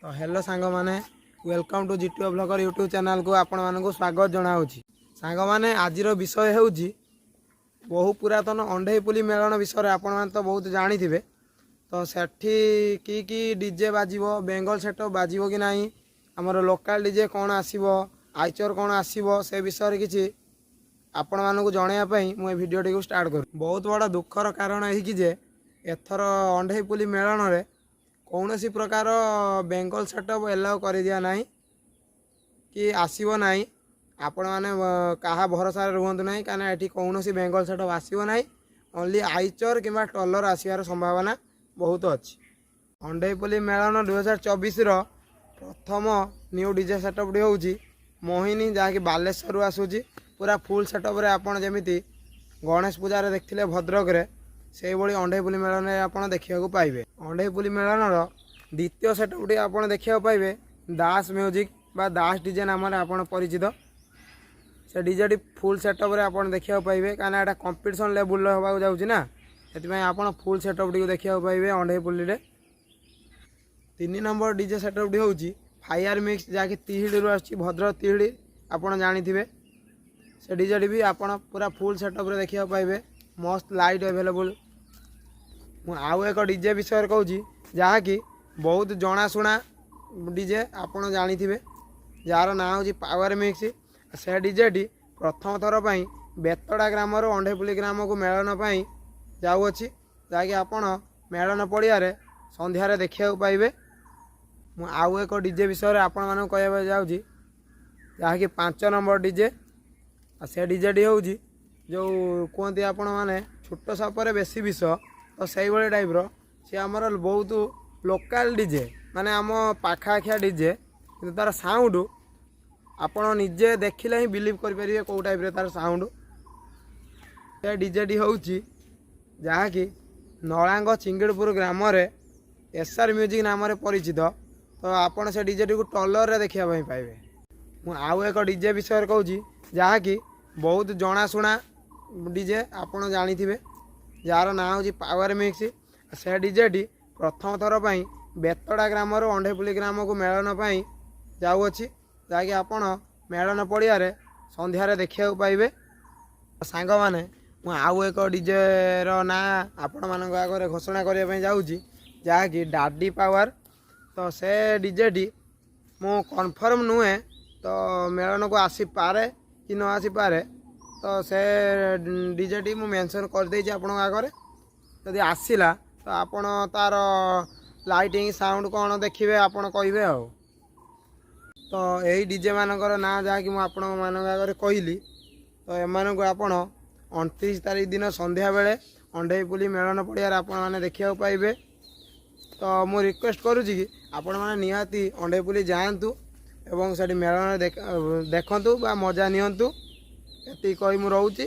तो हेलो सांग माने welcome to GTO blogger YouTube channel को आपण मानक स्वागत जनाऊँगी। सांग माने आज विषय होउची बहु पुरातन अंधेईपुली मेलन विषय में आपण मैंने तो बहुत जानी थे। तो सेठी की डीजे बाजिबो बेंगल सेटअप बाजिबो कि नहीं आमर लोकल डीजे कौन आसीबो आइचर कौन आसीबो से विषय किसी आपण मानक जनवाई मुझे भिडियोटी को स्टार्ट कर। बहुत बड़ा दुखर कारण है कि एथर अंधेईपुली मेलन में कौन सी प्रकार बेंगल सेटअप एलाउ कर दिया ना कि आसब ना आपण मैंने क्या भरोसा रुहतु ना कहीं ये कौन सी बेंगल सेटअप आसब ना ओनली आइचर कि टलर आसबार संभावना बहुत अच्छी। अंधेईपुली मेलन 2024 प्रथम न्यू डीजे सेटअप टी हूँ मोहिनी जहाँकि बालेश्वर आसूची पूरा फुल सेटअप आपड़ जमी गणेश पूजा देखते भद्रक रे से भाई अंधेईपुली मेलन में आप देखा पाइबे। अंधेईपुली मेलन द्वितीय सेटअप टी आप देखा पाइबे दास म्यूजिक बा दास डीजे नाम आप परिचित। से डीजे टी फुल सेटअप रे आप देखा पाइबे कहीं यहाँ कंपटीशन लेवल होगा जाऊँगी ना से आप फुल सेटअप टी देखा पाइबे अंधेईपुली रे। 3 नंबर डीजे सेटअप टी हूँ फायर मिक्स जहाँकि तिहिड़ी आसी भद्रक तिहिड़ी आप जानी थे। से डीजे टी भी आप पूरा फुल सेटअप रे देखा पाइबे मस्त लाइट अवेलेबल। आउ एक डीजे विषय कहूँ जहाँकि बहुत जनाशुना डीजे आप जानी थे जार ना हूँ पावर मिक्स। से डीजे टी प्रथम थर पर बेतड़ा ग्राम अंधेईपुली ग्राम को मेलन जाऊँगी जहाँकि आप मेलन पड़िया संध्यारे देखा पाइबे। आउ एक डीजे विषय आपण मानू कह जाऊँगी जहाँकि 5 नंबर डीजे। से डीजे टी हूँ जो कहते आपण मैंने छोट सापर बेसी विष तो सही भाई टाइप सी आमर बहुत लोकल डीजे माने आम पाखाखिया डीजे कि तार साउंड आपण निजे देखिले ही बिलीव करें कौ टाइप तार साउंड। से डीजे टी हूँ जहाँकि नलांग चिंगड़पुर ग्राम एसआर म्यूजिक नाम परिचित। तो आपण से डीजे टी को टलर रे देखा पाइबे। आउ एक डीजे विषय कहूँ जहाँकि बहुत जनाशुना डीजे आप जानी थे जार ना हूँ पावर मिक्स। से डीजे टी प्रथम थर पर बेतड़ा ग्राम अंधेईपुली ग्राम को मेलन जाऊँगी जहाँकि आप मेलन पड़िया संध्यारे देखा पाइबे। सांग माने आउ एक डीजे ना आपण मान आगे घोषणा करने जाऊँगी जहाँकि डाडी पावर। तो से डीजे टी मु कन्फर्म नुहे तो मेलन को आसी पारे कि न आसी पारे। तो से डीजे टी मु मेंशन कर देछि आपण आगे जदि आसिला तो आपण तार लाइटिंग साउंड कौन देखिए आपण कहिबे। आ तो यही डीजे मानकर ना जहाँकि मुझे आगे कहली तो एमान को आपण 29 तारीख दिन संध्या बेले अंधेईपुली मेलन पड़िया आप देखा पाइबे। तो मु रिक्वेस्ट करुँची कि आपण मैंने निहाती अंधेईपुली जातु एवं से मेलन देखु बा मजा नियंतु एति कही मु रोची।